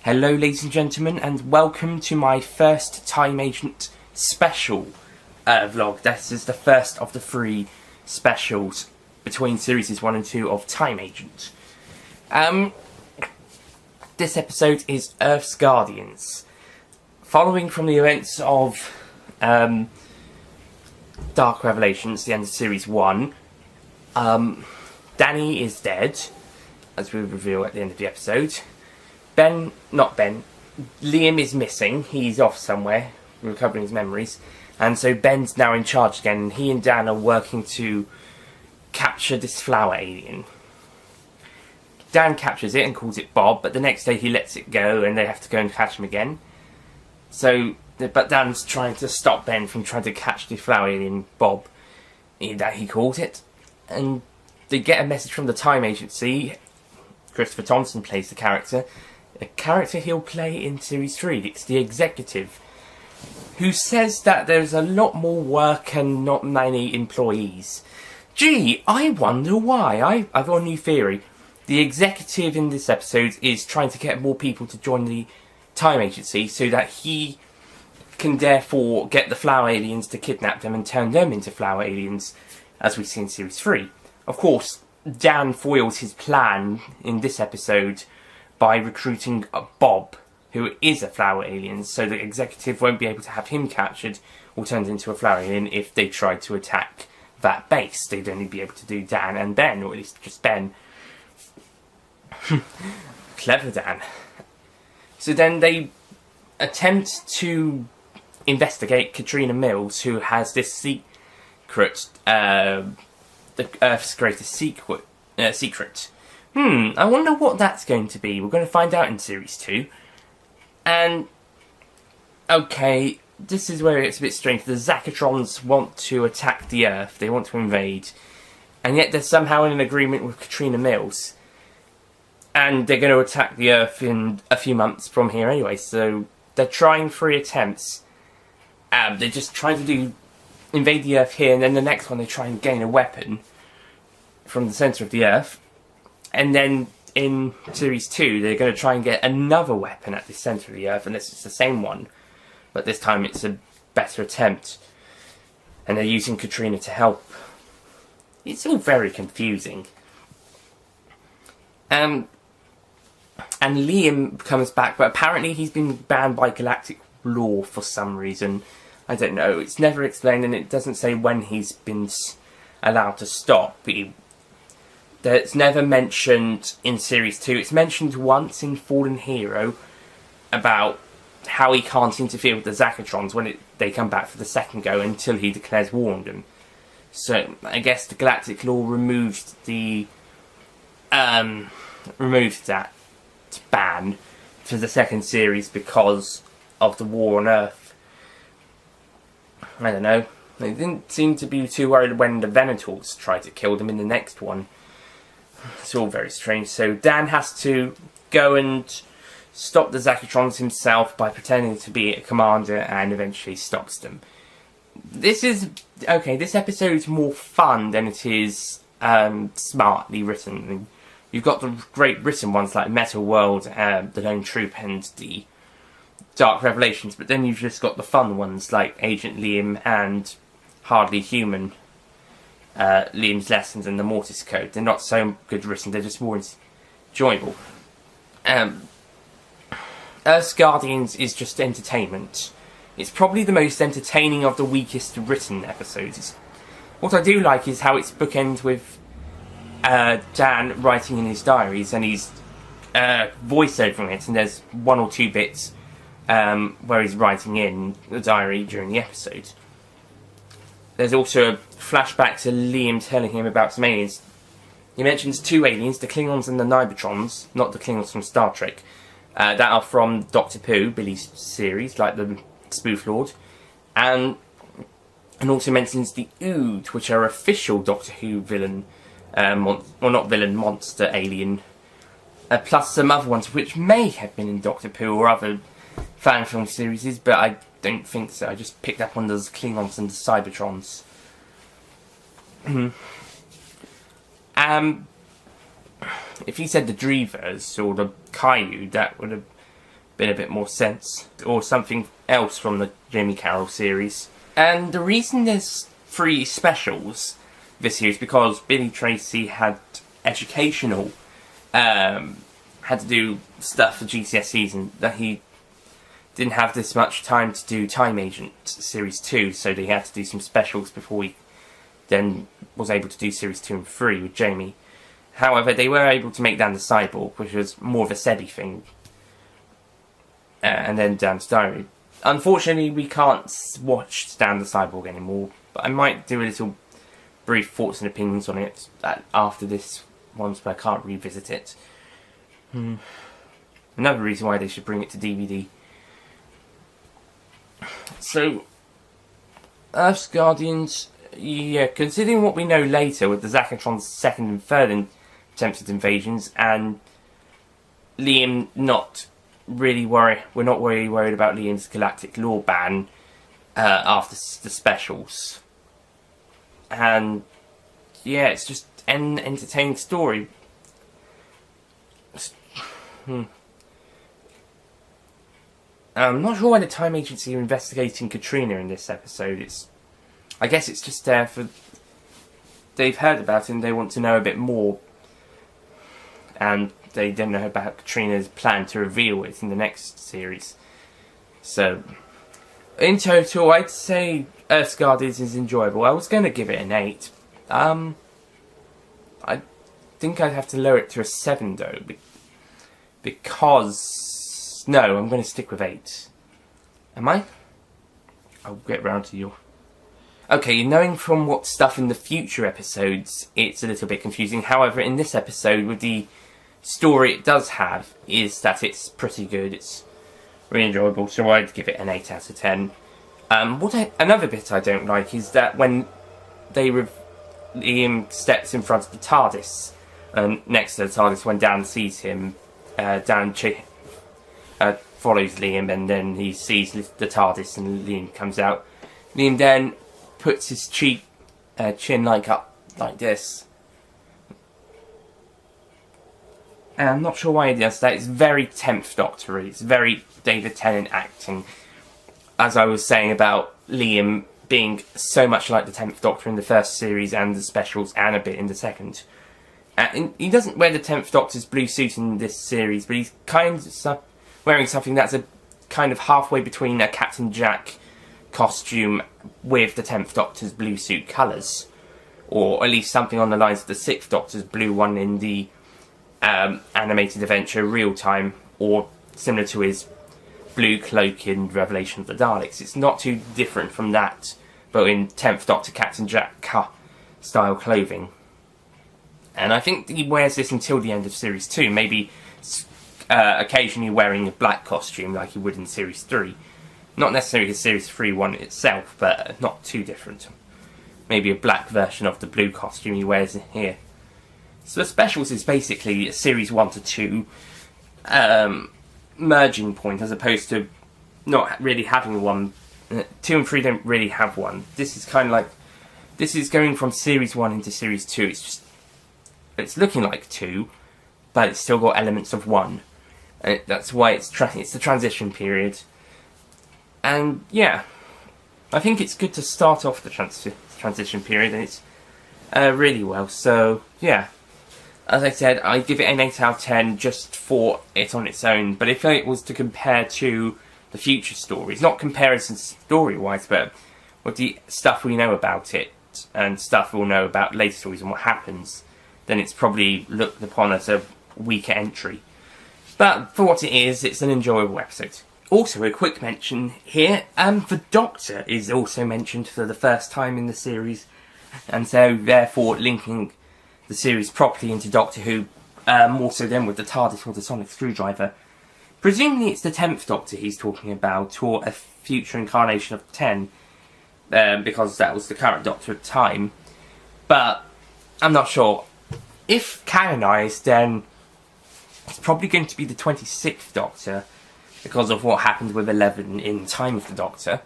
Hello ladies and gentlemen, and welcome to my first Time Agent special vlog. This is the first of the 3 specials between series 1 and 2 of Time Agent. This episode is Earth's Guardians. Following from the events of Dark Revelations, the end of series 1, Danny is dead, as we reveal at the end of the episode. Liam is missing. He's off somewhere, recovering his memories. And so Ben's now in charge again, and he and Dan are working to capture this flower alien. Dan captures it and calls it Bob, but the next day he lets it go and they have to go and catch him again. But Dan's trying to stop Ben from trying to catch the flower alien, Bob, that he calls it. And they get a message from the Time Agency. Christopher Thompson plays the character. A character he'll play in Series 3. It's the executive, who says that there's a lot more work and not many employees. Gee, I wonder why. I've got a new theory. The executive in this episode is trying to get more people to join the Time Agency so that he can therefore get the flower aliens to kidnap them and turn them into flower aliens, as we see in Series 3. Of course, Dan foils his plan in this episode by recruiting Bob, who is a flower alien, so the executive won't be able to have him captured or turned into a flower alien if they tried to attack that base. They'd only be able to do Dan and Ben, or at least just Ben. Clever Dan. So then they attempt to investigate Katrina Mills, who has this secret, the Earth's greatest secret. I wonder what that's going to be. We're going to find out in Series 2. And, okay, this is where it's a bit strange. The Zachatrons want to attack the Earth. They want to invade. And yet they're somehow in an agreement with Katrina Mills. And they're going to attack the Earth in a few months from here anyway. So they're trying 3 attempts. They're just trying to invade the Earth here. And then the next one they try and gain a weapon from the centre of the Earth. And then in Series 2, they're going to try and get another weapon at the centre of the Earth, and this is the same one, but this time it's a better attempt. And they're using Katrina to help. It's all very confusing. And Liam comes back, but apparently he's been banned by galactic law for some reason. I don't know, it's never explained, and it doesn't say when he's been allowed to stop. It's never mentioned in Series 2. It's mentioned once in Fallen Hero about how he can't interfere with the Zachatrons when they come back for the second go until he declares war on them. So I guess the galactic law removed that ban for the second series because of the war on Earth. I don't know. They didn't seem to be too worried when the Venators tried to kill them in the next one. It's all very strange. So Dan has to go and stop the Zachatrons himself by pretending to be a commander and eventually stops them. This episode is more fun than it is smartly written. You've got the great written ones like Metal World, The Lone Troop and the Dark Revelations, but then you've just got the fun ones like Agent Liam and Hardly Human. Liam's Lessons and the Mortis Code. They're not so good written, they're just more enjoyable. Earth's Guardians is just entertainment. It's probably the most entertaining of the weakest written episodes. What I do like is how it's bookends with Dan writing in his diaries, and he's voiceovering it, and there's 1 or 2 bits where he's writing in the diary during the episode. There's also a flashback to Liam telling him about some aliens. He mentions 2 aliens, the Klingons and the Nibitrons, not the Klingons from Star Trek, that are from Doctor Who, Billy's series, like the Spoof Lord, and also mentions the Ood, which are official Doctor Who villain, monster alien, plus some other ones which may have been in Doctor Who or other fan film series, but I don't think so. I just picked up on those Klingons and the Cybertrons. If he said the Dreavers or the Kaiju, that would have been a bit more sense, or something else from the Jamie Carroll series. And the reason there's 3 specials this year is because Billy Tracy had educational, had to do stuff for GCSEs, and that he didn't have this much time to do Time Agent Series 2, so they had to do some specials before he then was able to do Series 2 and 3 with Jamie. However, they were able to make Dan the Cyborg, which was more of a Sebby thing, and then Dan's Diary. Unfortunately, we can't watch Dan the Cyborg anymore, but I might do a little brief thoughts and opinions on it after this once, but I can't revisit it. Another reason why they should bring it to DVD. So, Earth's Guardians, yeah, considering what we know later with the Zakatron's second and third attempted invasions, and Liam not really we're not really worried about Liam's galactic law ban after the specials. And yeah, it's just an entertaining story. I'm not sure why the Time Agency are investigating Katrina in this episode. I guess it's just there for... They've heard about it and they want to know a bit more. And they don't know about Katrina's plan to reveal it in the next series. So, in total, I'd say Earth's Guardians is enjoyable. I was going to give it an 8. I think I'd have to lower it to a 7 though. Because... No, I'm going to stick with 8. Am I? I'll get round to you. Okay, knowing from what stuff in the future episodes, it's a little bit confusing. However, in this episode, with the story it does have, is that it's pretty good. It's really enjoyable, so I'd give it an 8 out of 10. Another bit I don't like is that when Liam steps in front of the TARDIS, next to the TARDIS, when Dan sees him, Dan follows Liam, and then he sees the TARDIS and Liam comes out. Liam then puts his chin up like this. And I'm not sure why he does that. It's very 10th Doctor. It's very David Tennant acting. As I was saying about Liam being so much like the 10th Doctor in the first series and the specials and a bit in the second. He doesn't wear the 10th Doctor's blue suit in this series, but he's kind of wearing something that's a kind of halfway between a Captain Jack costume with the 10th Doctor's blue suit colours. Or at least something on the lines of the 6th Doctor's blue one in the animated adventure Real Time, or similar to his blue cloak in Revelation of the Daleks. It's not too different from that, but in 10th Doctor Captain Jack style clothing. And I think he wears this until the end of Series 2, maybe occasionally wearing a black costume like he would in Series 3. Not necessarily his Series 3 one itself, but not too different. Maybe a black version of the blue costume he wears here. So the specials is basically a Series 1 to 2 merging point, as opposed to not really having one. 2 and 3 don't really have one. This is kind of like... This is going from Series 1 into Series 2. It's looking like 2, but it's still got elements of 1. And that's why it's the transition period. And yeah, I think it's good to start off the transition period, and it's really well. So yeah, as I said, I give it an 8 out of 10 just for it on its own. But if it was to compare to the future stories, not comparison story-wise, but with the stuff we know about it and stuff we'll know about later stories and what happens, then it's probably looked upon as a weaker entry. But for what it is, it's an enjoyable episode. Also, a quick mention here, the Doctor is also mentioned for the first time in the series, and so therefore linking the series properly into Doctor Who, more so than with the TARDIS or the Sonic Screwdriver. Presumably it's the 10th Doctor he's talking about, or a future incarnation of 10, because that was the current Doctor at the time, but I'm not sure. If canonised, then it's probably going to be the 26th Doctor, because of what happened with 11 in Time of the Doctor.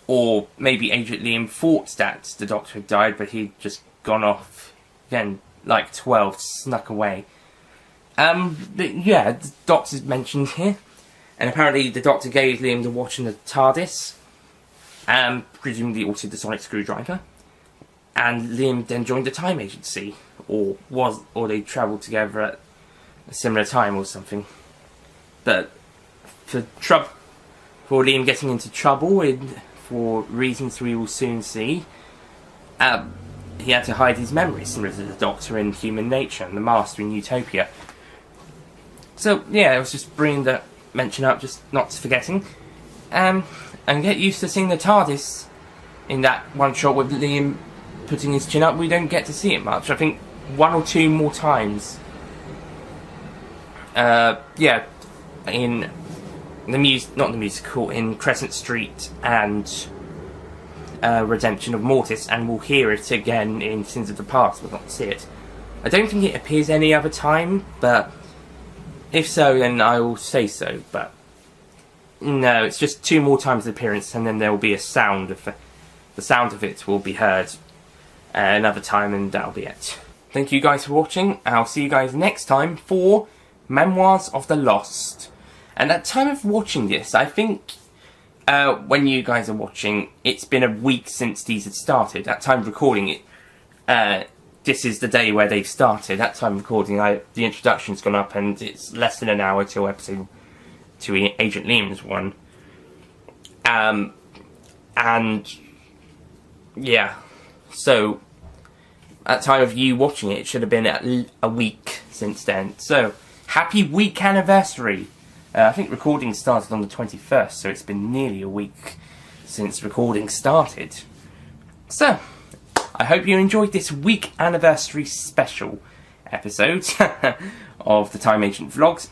Or maybe Agent Liam thought that the Doctor had died, but he'd just gone off, again, like 12, snuck away. But yeah, the Doctor's mentioned here, and apparently the Doctor gave Liam to watch in the TARDIS, presumably also the sonic screwdriver, and Liam then joined the Time Agency, or they travelled together at a similar time or something. But for Liam getting into trouble, for reasons we will soon see, he had to hide his memories, similar to the Doctor in Human Nature and the Master in Utopia. So yeah, I was just bringing that mention up, just not forgetting. And get used to seeing the TARDIS in that one shot with Liam putting his chin up. We don't get to see it much. I think 1 or 2 more times. Yeah, in not the musical, in Crescent Street and Redemption of Mortis, and we'll hear it again in Sins of the Past, but not see it. I don't think it appears any other time, but if so, then I will say so. But no, it's just 2 more times the appearance, and then there will be a sound of the sound of it will be heard another time, and that'll be it. Thank you guys for watching. I'll see you guys next time for Memoirs of the Lost. And at the time of watching this, I think when you guys are watching, it's been a week since these had started. At time of recording it, this is the day where they've started. At time of recording, the introduction's gone up, and it's less than an hour till episode 2, Agent Liam's one. And yeah, so at time of you watching it, it should have been at a week since then. So happy week anniversary! I think recording started on the 21st, so it's been nearly a week since recording started. So, I hope you enjoyed this week anniversary special episode of the Time Agent Vlogs.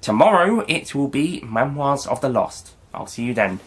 Tomorrow it will be Memoirs of the Lost. I'll see you then.